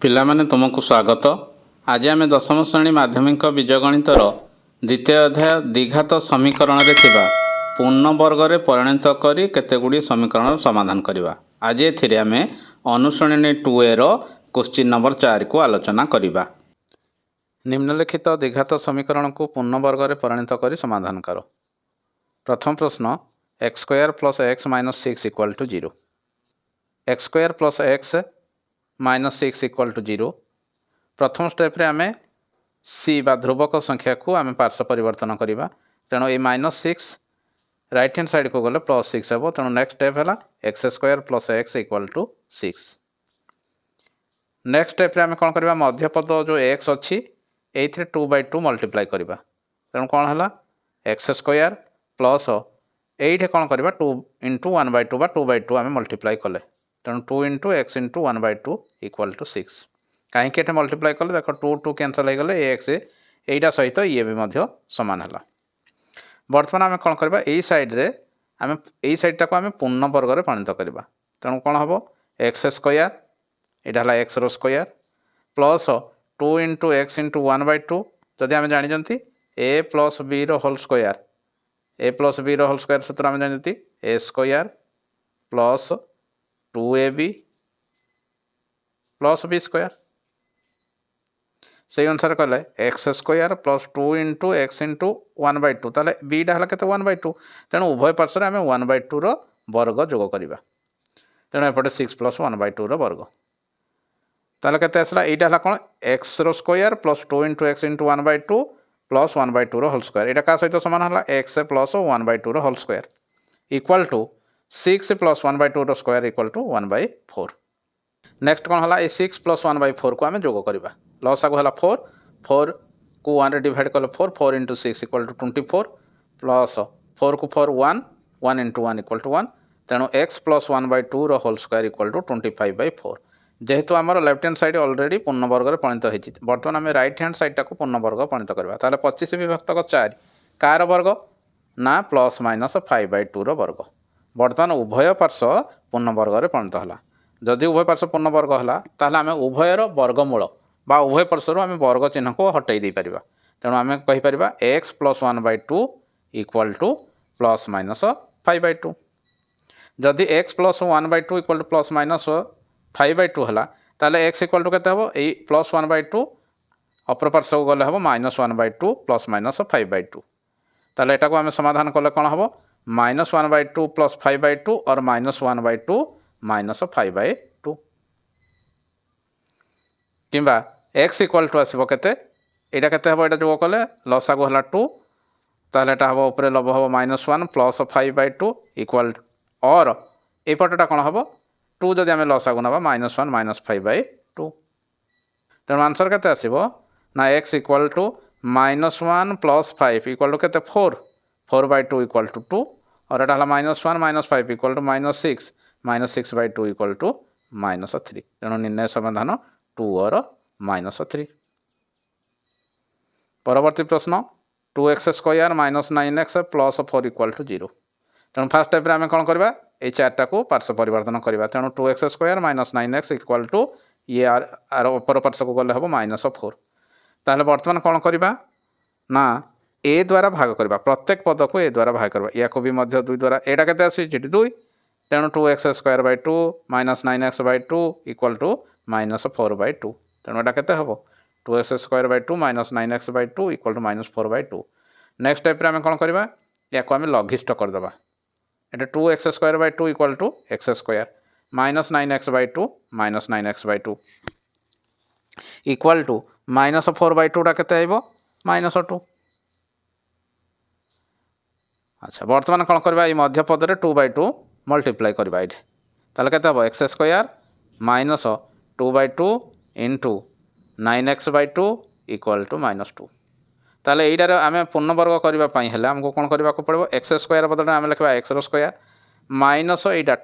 ପିଲାମାନେ ତୁମକୁ ସ୍ୱାଗତ। ଆଜି ଆମେ ଦଶମ ଶ୍ରେଣୀ ମାଧ୍ୟମିକ ବୀଜଗଣିତର ଦ୍ୱିତୀୟ ଅଧ୍ୟାୟ ଦ୍ୱିଘାତ ସମୀକରଣରେ ଥିବା ପୂର୍ଣ୍ଣ ବର୍ଗରେ ପରିଣତ କରି କେତେଗୁଡ଼ିଏ ସମୀକରଣର ସମାଧାନ କରିବା। ଆଜି ଏଥିରେ ଆମେ ଅନୁଶ୍ରେଣୀ 2A କ୍ୱେଶ୍ଚିନ୍ ନମ୍ବର 4କୁ ଆଲୋଚନା କରିବା। ନିମ୍ନଲିଖିତ ଦ୍ୱିଘାତ ସମୀକରଣକୁ ପୂର୍ଣ୍ଣ ବର୍ଗରେ ପରିଣତ କରି ସମାଧାନ କର। ପ୍ରଥମ ପ୍ରଶ୍ନ, x² + x - 6 = 0। x² + x - 6 = 0। प्रथम स्टेप रे आमे c बा ध्रुवक संख्या को आमे पार्श्व परिवर्तन करिबा। तेणु ए -6 राइट हैंड साइड को गले +6 हेबो। तेणु नेक्स्ट स्टेप हैला x² + x = 6। नेक्स्ट स्टेप रे आमे कोन करिबा, मध्य पद जो x अछि एथिरे 2/2 मल्टीप्लाई करिबा। तेणु कोन हैला x² प्लस एइठे कोन करिबा 2 * 1/2 बा 2/2 आमे मल्टीप्लाई कले। तेणु 2 * x * 1/2 = 6। कहीं के मल्टीप्लाई कले देखो 2 2 कैंसल हो गले x एटा सहित ये भी मध्य समान है। बर्तमान आम कौन करबा, एई साइड रे आम एई साइड टाको आम पूर्ण वर्ग रे परिणत करबा। तेणु कौन हम x² एटा हला x रो स्क्वायर प्लस 2 * x * 1/2 जदि आम जानिजंती a + b रो होल स्क्वायर, a + b रो होल स्क्वायर सूत्र आम जानिजंती a² + 2ab + b²। से अनुसार कहले x² + 2 * x * 1/2 ताले bटा हला केते 1/2। तेणु उभय पार्श्व आम 1/2 रो वर्ग जोग करबा। तेणु एपटे 6 + 1/2 रो वर्ग ताले केते आसला, एटा हला कोन x रो स्क्वायर + 2 * x * 1/2 + 1/2 रो होल स्क्वायर। एटा का सहित समान हला x + 1/2 रो होल स्क्वायर इक्वल टू 6 + 1/2 रो स्क्वायर = 1/4। नेक्स्ट कौन हला, 6 + 1/4 को आम जोग करबा। लसागु हला 4 4 को 1 रे डिवाइड कले 4 4 * 6 = 24 प्लस 4 को 4 1 1 * 1 = 1। तेणु x + 1/2 रो होल स्क्वायर = 25/4। जेहेतु आमर लेफ्ट हैंड साइड ऑलरेडी पूर्ण वर्ग रे परिणत होइछि, बर्तमान आम राइट हैंड साइड टाको पूर्ण वर्ग परिणत करबा। ताले 25 विभक्त 4 कार वर्ग ना ±5/2 रो वर्ग। बर्तमान उभय पार्श्व पूर्ण वर्ग रे परिणत हला। जदि उभय पार्श्व पूर्ण वर्ग हला ताले आम उभयर वर्गमूल बा उभय पार्श्व आम वर्ग चिन्ह को हटई दे परिबा। तेणु आम कहि परिबा x + 1/2 = ±5/2। जदि x + 1/2 = ±5/2 हला ताले x = केते हबो, एई +1/2 अपर पार्श्व को गले हबो -1/2 ± 5/2। ताले एटा को आम समाधान कले कोन हबो, -1/2 + 5/2 और -1/2 - 5/2 किंबा x = आसीबो केते, एटा केते हबो, एटा जोग कले लसागु हला 2 ताले एटा हबो ऊपर लब हबो -1 + 5/2 इक्वल और ए पटटा कोन हबो 2 जदि आम लसागु नबा -1 - 5/2। तेणु आंसर केते आसीबो ना x = -1 + 5 = केते 4 4/2 = 2 और एटा हला -1 - 5 = -6 -6/2 = -3। तेणु निर्णय समाधान 2 और -3। परवर्ती प्रश्न, 2x² - 9x + 4 = 0। तेणु फास्ट स्टेप रे आम कौन करबा, ए चार्टा को पार्श्व परिवर्तन करबा। तेणु 2x² - 9x = ये आर अपर पार्श्व को गले हबो -4। ताले वर्तमान कौन करबा ना a द्वारा भाग करबा, प्रत्येक पद को a द्वारा भाग करबा। या को भी मध्य 2 द्वारा, एटा केते आसी जेटी 2। तेणु 2x²/2 - 9x/2 = -4/2। तेणु एटा केते हबो, 2x²/2 - 9x/2 = -4/2। नेक्स्ट स्टेप रे आम कोन करबा, या को आम लघिष्ठ कर देबा। एटा 2x²/2 = x² -9x/2 - 9x/2 equal to -4/2 टा केते आइबो, -2। अच्छा, वर्तमान कौन करबा, ए मध्य पद रे 2/2 मल्टीप्लाई करबा। एठे ताले केते हबो, x² - 2/2 * 9x/2 = -2। ताले एइटार आम पूर्ण वर्ग करबा पई हेले हमको कोन करबा को पड़िबो, x² बदले आम लिखबा x रो स्क्वायर माइनस एइटा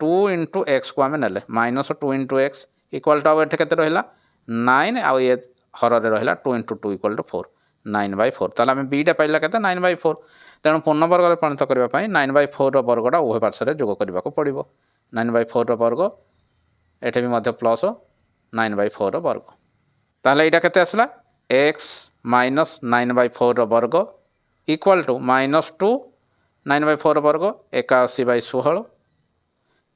2 * x को आम नेले -2 * x इक्वल टू एठे केते रहिला 9 आ ये हर रे रहिला 2 * 2 = 4 9/4। ताले आम b टा पाइला केते 9/4। तेणु पूर्ण वर्ग रे परिणत करबा पई 9/4 रो वर्गटा उभय पार्श्व रे जोग करबा को पड़िबो। 9/4 रो वर्ग एठे भी मध्य प्लस 9/4 वर्ग ताहले एटा केते आसला x माइनस 9/4 वर्ग इक्वल टू -2 9/4 वर्ग 81/16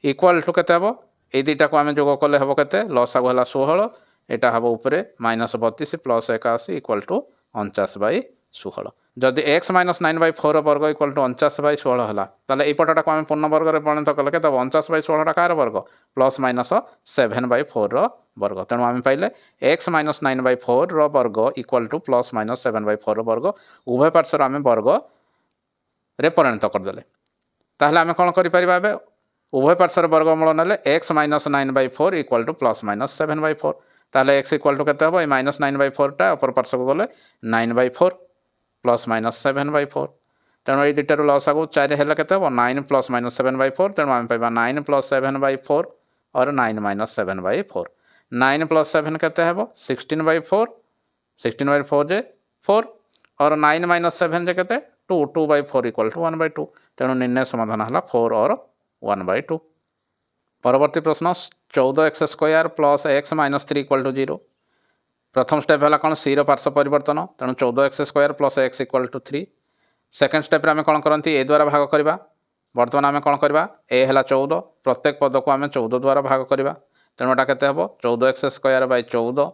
इक्वल टू केते हबो ए दुटा को आम जोग कले हम के लसागु है 16 यहाँ हम उपरे -32 प्लस 81 इक्वल टू 49/16 जदि x माइनस 9/4 वर्ग इक्वल टू 49/16 है ताले ये पटटा को आम पूर्ण वर्ग में परिणत कले के 49/16 कार वर्ग प्लस माइनस 7/4 वर्ग तेणु आम पाइले x माइनस 9/4 वर्ग इक्वल टू प्लस माइनस 7/4 वर्ग उभय पार्श्वर आम वर्ग रे परिणत करदे ताहले आम कौन कर उभय पार्श्वर वर्गमूल ना x minus 9/4 equal to plus minus 7/4 ताहले x इक्वल टू के माइनस 9/4 टा अपर पार्श्व को गले 9/4 प्लस माइनस 7/4 तेणु ये दुटार लस आगो 4 है के 9 प्लस माइनस 7/4 तेणु आम पाइबा 9 प्लस 7/4 और 9 माइनस 7/4 9 प्लस 7 के 16/4 16/4 जे 4 और 9 माइनस 7 जे के 2 2/4 इक्वल टू 1/2 तेणु निर्णय समाधान है 4 और 1/2 परवर्ती प्रश्न 14x² plus x minus 3 equal to 0 प्रथम स्टेप है कौन सी पार्श्व परिवर्तन तेणु 14x² plus x equal to 3 second step आम कौन करती ए द्वारा भाग करवा बर्तमान आम कौन करवा ए है 14 प्रत्येक पद को आम 14 द्वारा भाग करवा तेणु एटा के 14x²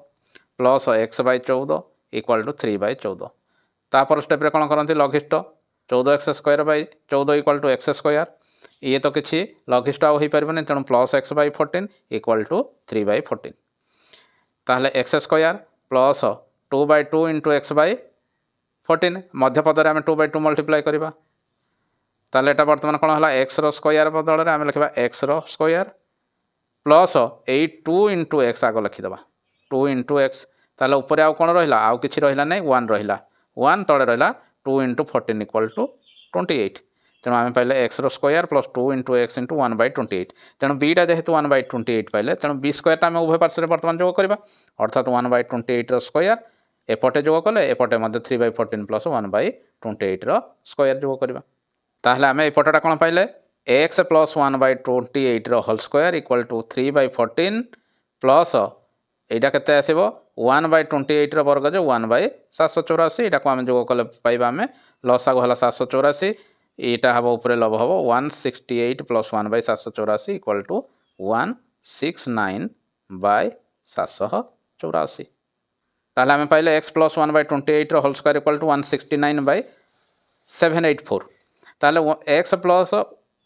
plus x/14 equal to 3/14 तापर स्टेप कौन करती लघिष्ठ 14x² इक्वल टू x² ये तो किसी लघिष्ठ हो पारबनी तेणु प्लस x/14 इक्वल टू 3/14 ताहले x² प्लस 2/2 इंटू x/14 मध्यपदर आम 2/2 मल्टीप्लाई करवा ताहले एटा बर्तमान कौन है x स्क्वायर बदल में आम लिखा x स्क्वायर प्लस यही 2 इंटू x आग लिखिदेवा 2 इंटू x ताहले ऊपर आउ कौन रहा आउ किसी रहा नहीं 1 रहा 1 तले रहा 2 इंटू 14 इक्वल टू 28 तेणु आम पाइले x square plus 2 into x into 1/28 तेणु बीटा जेहेतु 1/28 पाइले तेणु बी स्क्वायर आम उभय पार्श्व बर्तमान जोग करवा अर्थात 1/28 स्क्वायर एपटे जोग कले एपटे 3/14 प्लस 1/28 स्क्वायर जोग करवा ताहले आम एपटा कौन पाइले x plus 1/28 whole square equal to 3/14 plus यहाँ के आसो 1/28 वर्ग जो 1/784 यहाँ को आम जोग कले पाइबा आम लसागु है 784 यहाँ हम ऊपर लब हम 168 प्लस 1/784 इक्वल टू 169/784 ताहले आम पाइले x plus 1/28 whole square equal to 169/784 ताहले x plus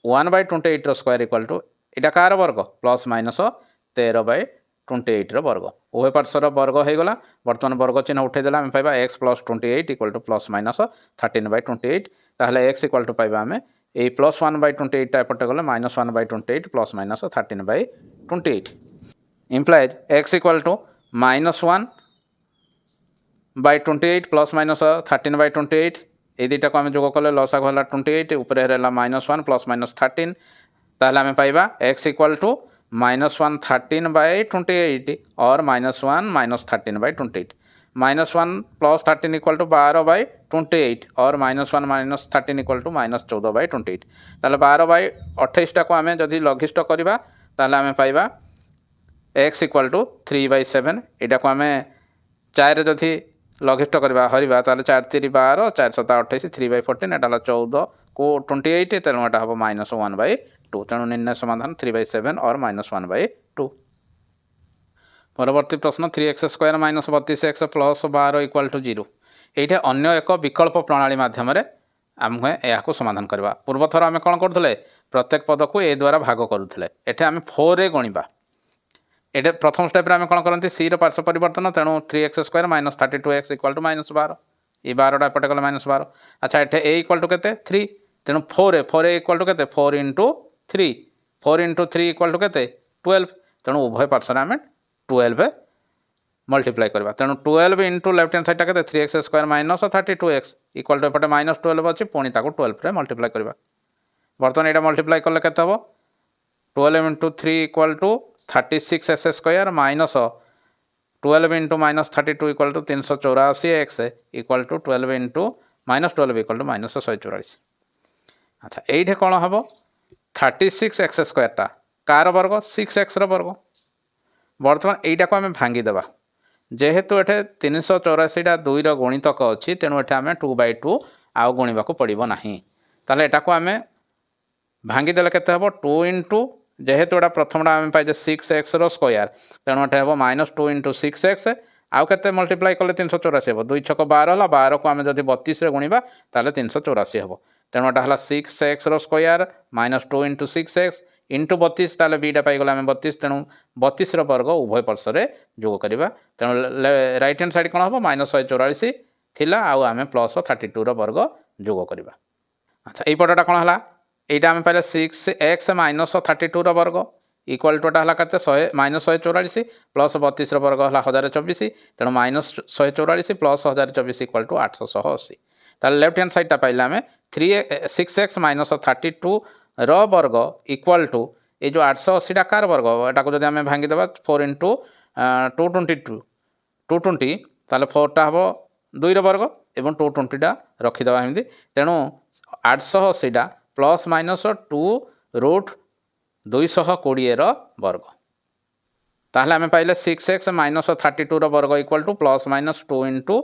1/28 square equal to यहाँ कार वर्ग प्लस माइनस 13/28 वर्ग उभय पार्श्वर वर्ग हो गला बर्तमान वर्ग चिन्ह उठेदेला आम पाइबा x plus 28 equal to plus minus 13/28 ताहले x इक्वल टू पाइबा आम ये प्लस 1/28 एपटे गले minus 1/28 plus minus 13/28 implies x equal to minus 1/28 plus minus 13/28 ये दुटा को आम जोग कले लसागु है 28 ऊपर है माइनस 1 प्लस माइनस 13 ताहले आम पाइबा x इक्वल टू -1 13/28 और -1 -13/28 -1 प्लस 13 इक्वल टू 12/28 और -1 -13 इक्वल टू -14/28 ताहले 12/28 को आम जदि लघिष्ठ करवा ताहले आम पाइबा x इक्वल टू 3/7 यहाँ को आम 4 जदि लघिष्ठ करवा हरवा ताहले 4 3 12 4 7 28 3/14 एटा 14 को 28 तेणु यहाँ हम -1/2 तेणु निर्णय समाधान 3/7 और -1/2 परवर्ती प्रश्न 3x² minus 32x plus 12 equal to 0 ये अन्य एक विकल्प प्रणाली मध्यम आम यहाँ समाधान करवा पूर्व थर आम कौन करुले प्रत्येक पद को ए द्वारा भाग करुले एठे आम 4 रे गणिबा ये प्रथम स्टेप आम कौन करती सी पार्श्व परिवर्तन तेणु 3x² minus 32x equal to -12 ये 12टा एपटे गले -12 अच्छा एठे ए इक्वल टू के 3 तेणु 4 इक्वल टू के 4 इंटू 3 4 इंटू 3 इक्वल टू के 12 तेणु उभय पार्श्व आम 12 मल्टीप्लाई करवा तेणु 12 इंटू लेफ्ट हैंड साइड के 3x² minus 32x equal to एपटे -12 अच्छी पुणी 12 मल्टीप्लाई करवा बर्तमान यहाँ मल्टीप्लाई कले के 12 into 3 equal to 36x² minus 12 into -32 equal to 384x equal to 12 into -12 equal to -144 अच्छा ये कौन हम 36x² टा कार वर्ग 6x वर्ग बर्तमान यहीटा को आम भांगीदेवा जेहेतु ये 384 2 गुणितक अच्छी तेणु ये आम 2/2 आउ गुणा पड़ो ना ताले एटा को आम भांगीदेले के 2 इंटू जेहेतु एटा प्रथमटा आम पाइजे 6x स्क्वायर तेणु ये हम -2 इंटू 6x आउ के मल्टीप्लाई कले 384 हम 2 छक 12 है 12 को आम जब 32 गुणा ताले 384 हम तेणु एटा है 6x square -2 into 6x into 32 ताले बीटा पाईगला आम 32 तेणु 32 वर्ग उभय पार्श्व जोग करवा तेणु राइट हैंड साइड कौन हम -144 थिला आउ आम +32 वर्ग जोग करवा। अच्छा ये पटटा कौन है यहाँ आम पाइले 6x -32 वर्ग इक्वाल टू है के -144 प्लस 32 वर्ग है 1024 तेणु -144 प्लस 1024 इक्वाल टू 880 ताले लेफ्ट हैंड साइडटा पाइले आम 6x -32 वर्ग इक्वाल टू ये जो 880 कार वर्ग एटा को जब आम भांगीदेवा 4 इंटू 220 ताले 4टा हम 2 वर्ग और 220 रखीदे एमती तेणु 880 प्लस -2√220 वर्ग ताहले आम पाइले 6x -32 वर्ग इक्वाल टू +-2 इंटू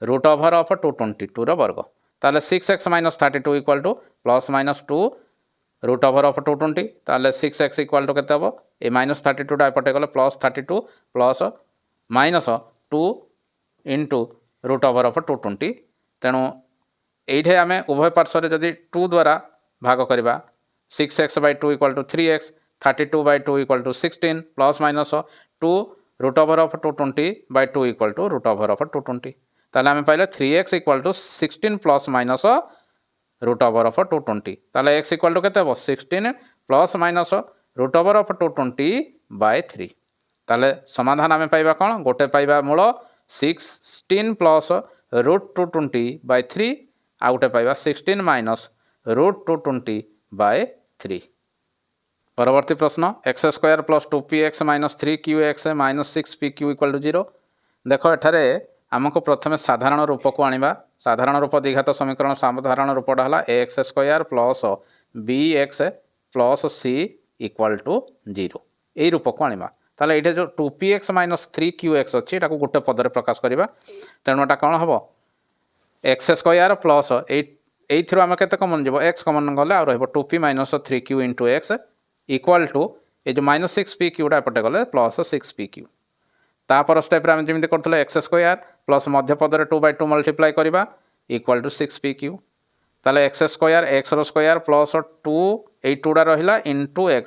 √222 वर्ग ताहले 6x -32 इक्वाल टू +-2 √220 ताहले 6x इक्वाल टू केते हबो ए -32 एपटे गले +32 प्लस -2 इंटू √220 तेणु ये आम उभय पार्श्व जदि 2 द्वारा भाग करवा 6x/2 equal to 3x 32/2 equal to 16 +-2 √220/2 equal to √220 ताले आम पाइले 3x इक्वाल टू 16 +-√220 ताले x इक्वाल टू केते 16 +-√220/3 ताले समाधान आम पाइबा कौन गोटे पाइबा मूल 16 +√220/3 आउ गोटे पाइबा 16 -√220/3। परवर्ती प्रश्न x² + 2px - 3qx - 6pq = 0 देख एठारे आमको प्रथम साधारण रूप को आनिबा साधारण रूप द्विघात समीकरण साधारण रूपटा है ax² + bx + c = 0 यही रूप को आनिबा ताले ये जो 2px - 3qx अच्छी एटा को गोटे पदर प्रकाश करवा तेणु एटा कौन हम x² प्लस एथर आम के कमन जीव x कमन गले आ 2p - 3q into x equal to ये जो -6pq एपटे गले +6pq तापर स्टेप आम जमी करते x² प्लस मध्य पदर 2/2 मल्टीप्लाई करवा इक्वाल टू 6pq ताले x² x² प्लस 2 ये 2टा रहा इंटू x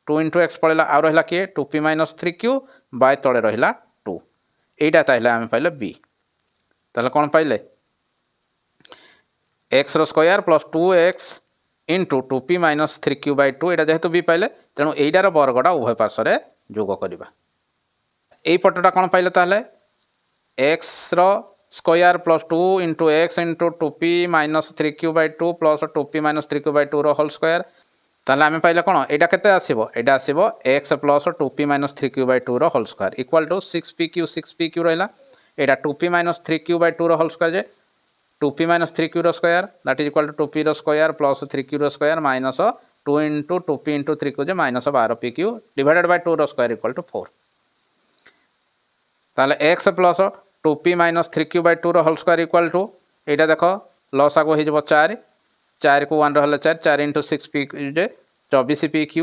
2 इंटू x पड़ेगा आ रहा किए 2p - 3q बाय तले रहा 2 यहीटा ताहले आम पाइले b ताहले कौन पाइले x² + 2x into 2p - 3q/2 यहाँ जेहेतु b पाइले तेणु यहीटार वर्गटा उभय पार्श्व जोग करवा यही पटटा कौन पाइले ताहले x² + 2 into x into 2p - 3q/2 plus 2p - 3q/2 whole square ताहले आम पाइले कौन यहाँ केते आसीबो एटा आसीबो x + 2p - 3q/2 whole square equal to 6pq रहा यहाँ 2p - 3q/2 होल स्क्वायर जे 2p - 3q square that is equal to 2p square plus 3q square minus 2 into 2p into 3q जे -12pq divided by 2 square equal to 4 ताले x plus 2p - 3q/2 whole square equal to यहाँ देख लस आगो हो 4 4 को 1 रहा 4 4 into 6p जे 24pq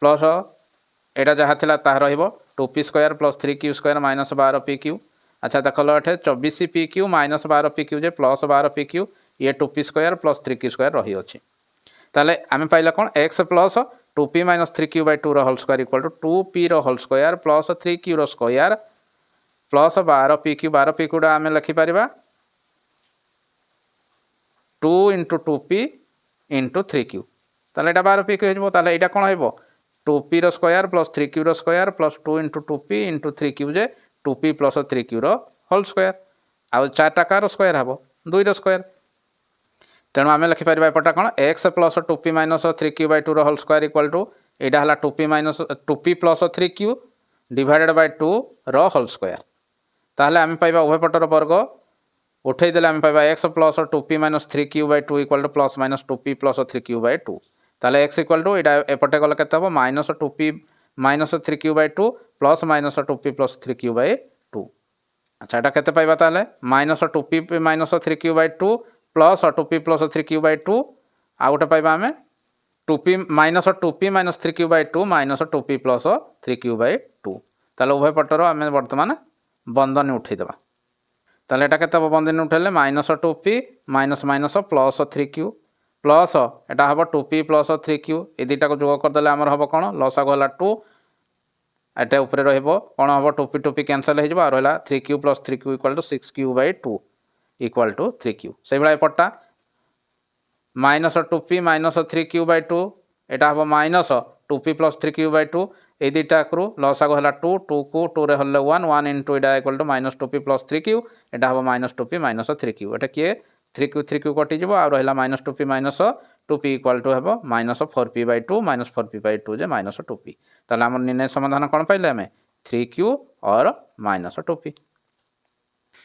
plus यहाँ जहाँ था ताह रो 2p square plus 3q square -12pq अच्छा देख लो ये 24pq -12pq जे प्लस 12pq ये 2p square plus 3q square रही अच्छी ताले आम पाइला कौन x plus 2p - 3q/2 whole square equal to 2p whole square plus 3q square plus 12pq आम लिखिपर 2 इंटू 2p इंटू 3q ताले यहाँ 12pq हो यहाँ कौन हो 2p square plus 3q square plus 2 into 2p into 3q जे 2p plus 3q whole square आउ 4टा कार स्क्वायर हम 2 स्क्वायर तेणु आम लिखिपर एपटा कौन x plus 2p - 3q/2 whole square equal to यहाँ है 2p plus 3q divided by 2 whole square ताहले आम पाइबा उभय पटर वर्ग उठेदेले आम पाइबा x plus 2p - 3q/2 equal to +-2p plus 3q/2 ताहले x इक्वल टू यहाँ एपटे गले केते हम -2p minus 3q/2 plus minus 2p plus 3q/2 अच्छा एटा केते पाइबा ताले minus 2p minus 3q/2 plus 2p plus 3q/2 आ गोटे पाइबा आमे 2p minus 3q/2 minus 2p plus 3q/2 ताले उभय पटर आमे वर्तमान बंधन उठै देबा ताले एटा केते बंधन उठैले minus 2p minus minus plus 3q plus iota हबो 2p प्लस 3q ए दुटा को जोग कर देले हमर हबो कोन लसागु हला 2 एटा ऊपर रहइबो कोन हबो 2p 2p कैंसिल हे जबो आ रहला 3q plus 3q equal to 6q/2 equal to 3q से बळा एपटा माइनस 2p माइनस 3q/2 एटा हबो माइनस 2p प्लस 3q/2 ए दुटा को लसागु हला 2 2 को 2 रे हल्ले 1 1 into Etah equal to minus 2p plus 3q एटा हबो माइनस 2p माइनस 3q एटा किए 3q कटि जबो आ रहला minus 2p minus 2p equal to हबो माइनस 4p/2 माइनस 4p/2 जे माइनस 2p ताले हमर निर्णय समाधान कोन पाइले हमें 3q और माइनस 2p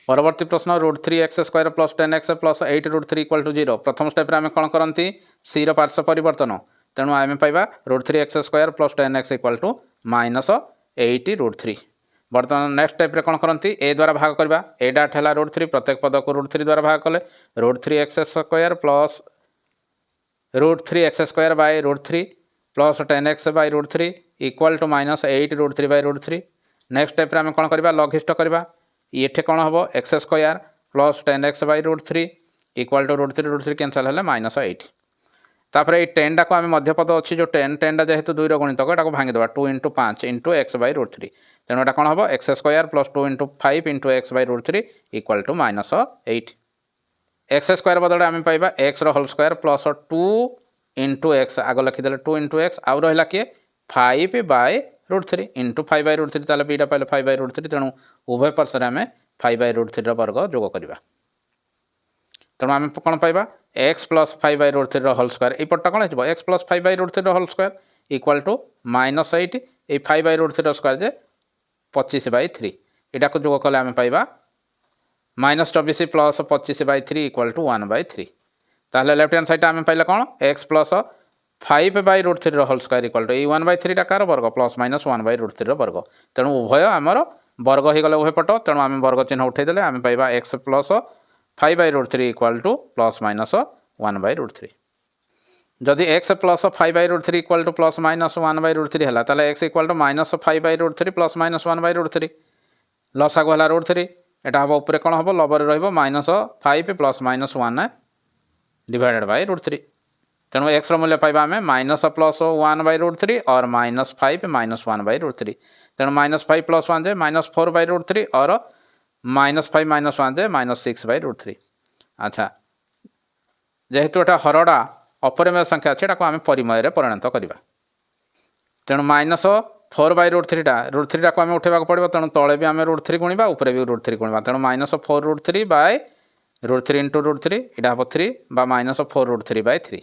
परवर्ती प्रश्न √3x² plus 10x plus 8√3 equal to 0 प्रथम स्टेप रे आमे कोन करंती c रो पार्श्व परिवर्तन तेणु आमे पाइबा √3x² plus 10x equal to minus 8√3 बर्तमान नेक्स्ट स्टेप रे कोन करंती a द्वारा भाग करबा a डाट हला √3 प्रत्येक पद को √3 द्वारा भाग कले √3x² plus √3x² by √3 plus 10x by √3 equal to minus 8√3 by √3 next step रे आमे कोन करबा लघिष्ठ करबा ये कौन हम x² plus 10x by √3 equal to √3 cancel है माइनस 8 तापर ये 10 टा को आम मध्यपद अच्छी जो 10 टा जेहेतु 2 गणितक एटा भांगीदेवा 2 इंटू 5 इंटू x बाय √3 तेणु एटा कौन हम x² plus 2 into 5 into x by √3 equal to minus 8 x² बदले आम पाइबा x whole square plus 2 into x आग लिखिदे 2 इंटू एक्स आउ रहा किए 5 बाय √3 इंटू 5 बाय √3 ताले बीटा पाइले 5 बाय √3 तेणु उभय पार्श्व आम 5 बाय √3 वर्ग जोग करवा तेणु आम कौन पाइबा x plus 5 by √3 whole square ये पट्टा कौन हो x plus 5 by √3 whole square equal to minus 8 ये 5 बाय √3 स्क्वायर जे 25 बाय 3 यहाँ को जोग कले आम पाइबा minus 24 plus 25 by 3 equal to 1 by 3 ताहले लेफ्ट हैंड साइड आम पाइले कौन x plus 5 by √3 whole square equal to 1 by 3 कार वर्ग प्लस माइनस 1 बाय √3 वर्ग तेणु उभय आमर वर्ग हो गले उभय पट तेणु आम वर्ग चिन्ह उठेदेले आम पाइबा x plus 5 by √3 equal to plus minus 1 by √3 जदि x plus 5 by √3 equal to plus minus 1 by √3 है ताले x equal to minus 5 by √3 plus minus 1 by √3 लसागु है √3 एटा हम ऊपर कौन हम लबर minus 5 plus minus 1 divided by √3 तेणु x मूल्य पाइबा आम माइनस प्लस 1 बाय √3 और माइनस 5 माइनस 1 बाय √3 तेणु माइनस 5 प्लस 1 जे माइनस 4 बाय √3 और माइनस 5 माइनस 1 जे माइनस 6 बाय √3 अच्छा जेहेतु एटा हरड़ा अपरिमेय संख्या अच्छे आम परिमय परिणत करवा तेणु माइनस 4 बाय √3 √3 को आम उठेबा पड़ो तेणु तले भी आम √3 गुणवा ऊपर भी √3 गुणवा तेणु माइनस 4 √3 बाय √3 इंटू √3 यहाँ हम 3 बा माइनस 4 √3 बाय 3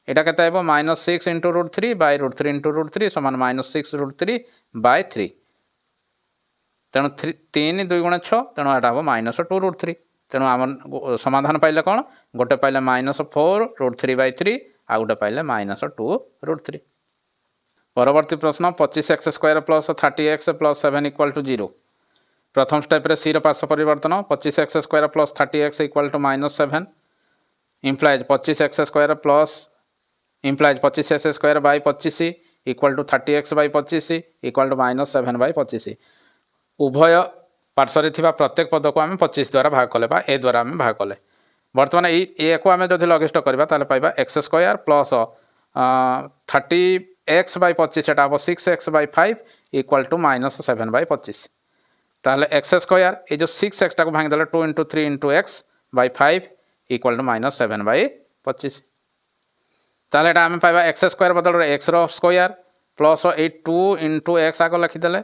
यहाँ के माइनस 6 इंटू √3 बाय √3 इंटू √3 समान माइनस 6 √3 बाय 3 तेणु 3 2 गुण 6 तेणु यहाँ हम माइनस 2 √3 तेणु आम समाधान पाइले कौन गोटे पाइले माइनस 4 √3 बाय 3 आ गोटे पाइले माइनस 2 √3 परवर्ती प्रश्न 25x² plus 30x plus 7 equal to 0 प्रथम स्टेप रे सी पार्श्व परिवर्तन 25x² plus 30x equal to minus 7 implies 25x² plus implies 25x² by 25 equal to 30x by 25 equal to minus 7 by 25 उभय पार्श्व थिबा प्रत्येक पद को आम 25 द्वारा भाग कले बा ए द्वारा आम भाग कले बर्तमान ये को आम जदि लघिष्ठ करबा ताले पाइबा x² प्लस 30x बाय 25 एटा हम 6x by 5 equal to minus 7 by 25 ताहले x² ये जो 6x टा को भांग देले 2 into 3 into x by 5 equal to minus 7 by 25 ताहले एटा आम पाइबा x² बदल x रो स्क्वायर प्लस 2 इंटू x आग लिखिदेले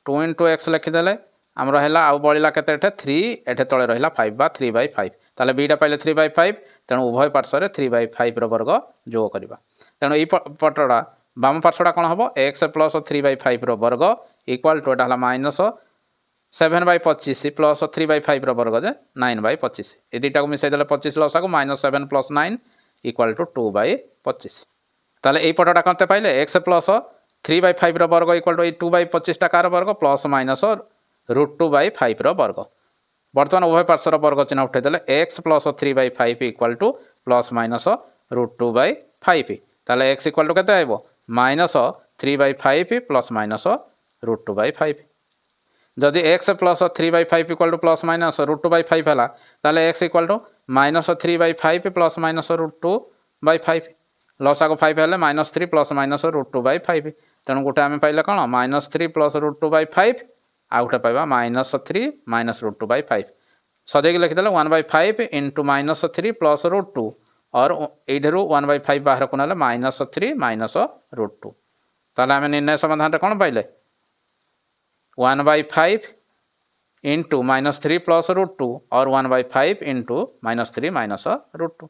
2 इंटू x लिखिदेले आम रहा आउ बड़ा के 3 एठे तले रहा 5 बा 3 बाय 5 ताहले बीटा पाइले 3 बाय 5 तेणु उभय पार्श्व 3 बाय 5 वर्ग जोग करवा तेणु ये पटटा बाम पार्श्वटा कौन हम x प्लस 3 बाय 5 वर्ग equal to Etah minus 7 by 25 plus 3 bye 5 वर्ग जे 9 बाय 25 ये दुटा को मिसाईदे 25 लसा को minus 7 plus 9 equal to 2 by 25 ताहले ये पटटा कते पाइले x प्लस 3/5 वर्ग इक्वल टू 2/25 कार वर्ग प्लस माइनस √2/5 वर्ग बर्तमान उभय पार्श्वर वर्ग चिन्ह उठेदेले x plus 3/5 equal to plus minus √2/5 ताले x इक्वल टू केते आइबो माइनस 3/5 प्लस माइनस √2/5 जदि x plus 3/5 equal to plus minus √2/5 है ताले x equal to minus 3/5 plus minus √2/5 लसागु 5 है माइनस 3 प्लस माइनस √2/5 तेणु गोटे आम पाइले कौन माइनस 3 प्लस √2/5 आ गोटे पाइबा माइनस 3 माइनस √2/5 सजेक लिखिदेले 1/5 इंटू माइनस 3 प्लस √2 और ये 1/5 बाहर को ना माइनस 3 माइनस √2 ताले आम निर्णय समाधान कौन पाइले 1/5 इंटू माइनस 3 प्लस √2 और 1/5 इंटू माइनस 3 माइनस √2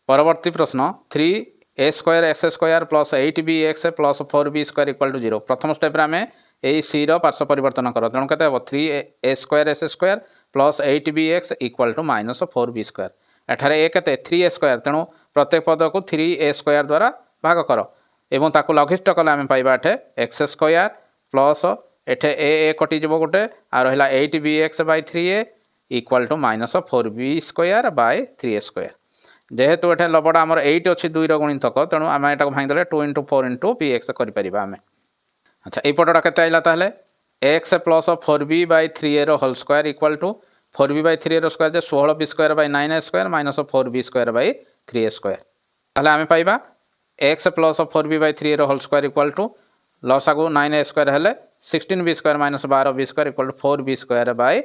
परवर्ती प्रश्न 3a² plus 8bx plus 4b² equal to 0 प्रथम स्टेप आम यही सी पार्श्व परिवर्तन कर तेणु के 3a² plus 8bx equal to minus 4b² एठार ए के 3a² तेणु प्रत्येक पद को 3a² द्वारा भाग कर एवं ताकू लघिष्ठ कले आम पाइबा एठे x² प्लस एठे ए कटिज गोटे आ रहा 8bx/3a equal to minus 4b² bye 3a² जेहेतु एठे लबड़ा आमर 8 अच्छी 2 गुणितक तेणु आम यहाँ भांगीदे 2 इंटू 4 इंटू bx करें अच्छा यपटा के आइला x plus 4b/3a whole square equal to 4b/3a square 16b²/9a² minus 4b²/3a² ताहले आम पाइबा x plus 4b/3a whole square equal to लसागु 9a² हेले 16b² minus 12b² equal to 4b²/9a²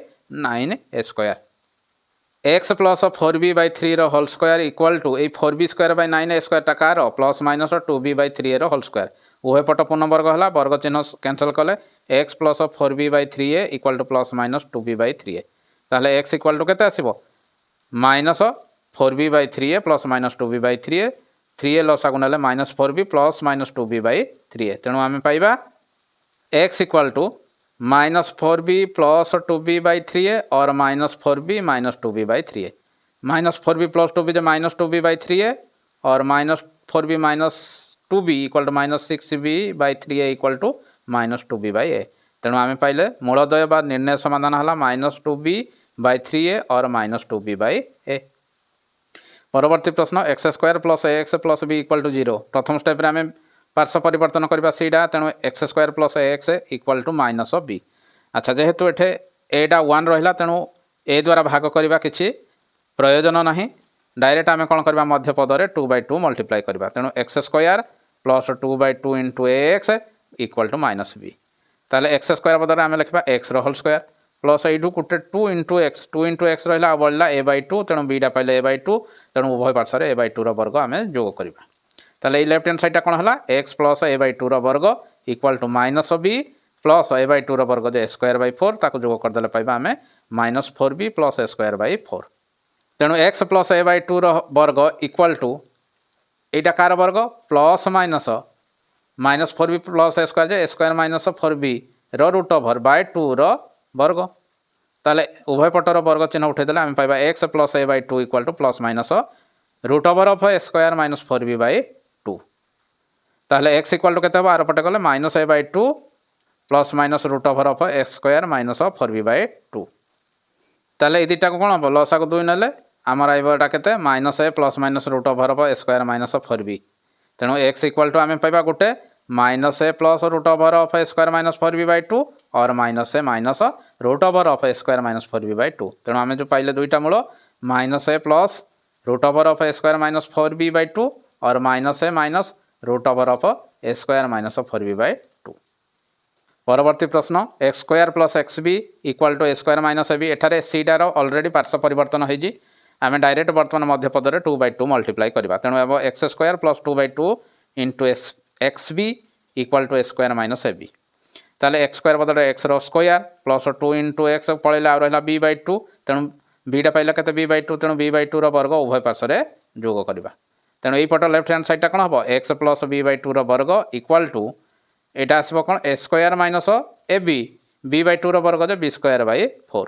x plus 4b/3 whole square equal to 4b²/9a² टाकार plus minus 2b/3 whole square उभय पट पूर्ण वर्ग है वर्ग चिन्ह कैंसल कले x plus 4b/3a equal to plus minus 2b/3a ताहले x इक्वल टू केते आसीबो minus 4b/3a plus minus 2b/3a 3a लसागु नेले minus 4b plus minus 2b/3a तेणु आम पाइबा x equal to minus 4b plus 2b/3a और minus 4b minus 2b/3a minus 4b plus 2b minus 2b/3a और minus 4b minus 2b equal to minus 6b/3a equal to minus 2b/a तेणु आम पाइले मूलदय बा निर्णय समाधान है माइनस 2b/3a और माइनस 2b/a परवर्ती प्रश्न x² plus ax plus b equal to 0 प्रथम स्टेप आम पार्श्व परिवर्तन करवा सीटा तेणु x² plus ax equal to minus b अच्छा जेहेतु एठे एटा 1 रहा तेणु ए द्वारा भाग करवा किसी प्रयोजन ना डायरेक्ट आम कौन करवा मध्य पदरे 2/2 मल्टीप्लाई करवा तेणु x² plus 2/2 into ax equal to minus b ताले x² पदर आम लिखा x होल स्क्वायर प्लस यू गोटे 2 इंटू एक्स रहा बढ़ला a/2 तेणु बीटा पाइले a/2 तेणु उभय पार्श्वर a/2 वर्ग आम जोग करवा ताले लेफ्ट हैंड साइड कौन है x प्लस a/2 वर्ग equal to minus b plus a/2 वर्ग जो a²/4 ताको जोग करदे पाइबा आम माइनस 4b प्लस a²/4 तेणु x प्लस a/2 वर्ग इक्वल टू एटा कार वर्ग plus minus minus 4b plus a² minus 4b √2 वर्ग ताले उभय पटर वर्ग चिन्ह उठेदेले आम पाइबा x plus a/2 equal to plus minus √a² minus 4b/2 ताहले x इक्वल टू केते आर पटे गले minus a/2 plus minus √a² minus 4b/2 ताहले ए दुटा को कौन हम लसागु 2 नेले आमर आइबाटा केते minus a plus minus √a² minus 4b तेणु x इक्वल टू आम पाइबा गोटे minus a plus √a² minus 4b/2 और minus a minus √a² minus 4b/2 तेणु आम जो पाइले दुईटा मूल minus a plus √a² minus 4b/2 और minus a minus √a² minus 4b/2 परवर्ती प्रश्न x² plus xb equal to a² minus ab एठारे सीटार ऑलरेडी पार्श्व परिवर्तन होइजी आम डायरेक्ट बर्तमान मध्य पदरे 2/2 मल्टीप्लाई करवा तेणु अब x² plus 2/2 into xb equal to a² minus ab ताले x² बदले x square plus 2 into x पड़ेगा आ रहा b/2 तेणु बीटा पाइला के b/2 तेणु b/2 वर्ग उभय पार्श्व जोग करवा तेणु यही पट लेफ्ट हैंड साइड कौन हम x प्लस b/2 वर्ग इक्वल टू यहाँ आसो कौन a² माइनस ab b/2 वर्ग जो b²/4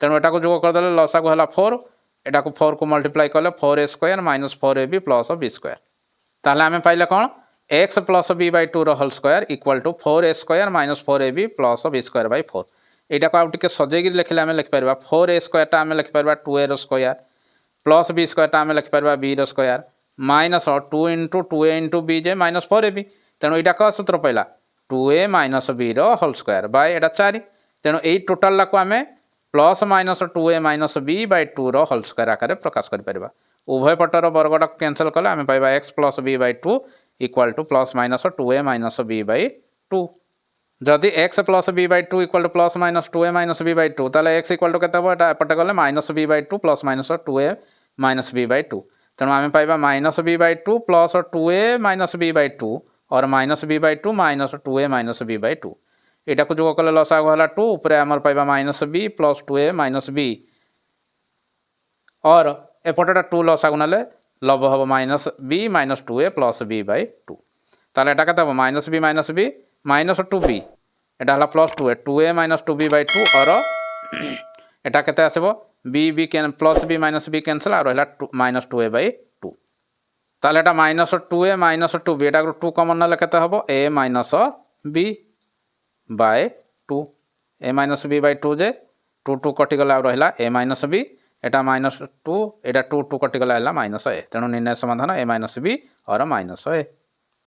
तेणु यहाँ को जोग करदे लसागु है 4 यहाँ को 4 को मल्टीप्लाई कले 4a² minus 4ab plus b² ताहले आम पाइले कौन x plus B by two whole square equal to 4a square minus 4ab plus B square by 4 यहाँ को आउटे सजेक लिखले आम लिखिपर 4a स्क्वायर आम लिखिपर 2a square plus B square आम लिखिपर B square minus 2 into 2a into B जे minus 4ab तेणु यहाँ क्या सूत्र पड़ा 2a minus B whole square by यहाँ 4 तेणु यही टोटाल को आम plus minus 2a minus B by two whole square आकार प्रकाश कर उभय पटर वर्गटा कैंसल कले आम पाइबा X plus B by two equal to plus minus 2a minus B by two जदि X plus B by two equal to plus minus 2a minus B by two ताले एक्स इक्वाल टू केते हम एपटे गले minus B by two plus minus 2a minus B by two तेणु आम पाइबा minus B by two plus 2a minus B by two और minus B by to minus 2a minus B by two यहाँ को जो कले लसागु है 2 उपर आमर पाइबा minus B plus 2a minus B और एपटे 2 लसागु ना लब हम minus B minus 2a plus B by two ताले एटा केते हम माइनस बी माइनस 2b एटा प्लस 2a माइनस 2b बै टू और एटा केते आसबो बी कैन plus B minus B cancel और रहा माइनस 2a बै टू ताले एटा माइनस 2a माइनस 2b एटा 2 कमन ना केते हबो a minus b by two a minus b by two जे 2 कटिगला और रहा a माइनस b एटा माइनस 2 एटा 2 कटिगला माइनस a तेणु निर्णय समाधान a माइनस b और माइनस a।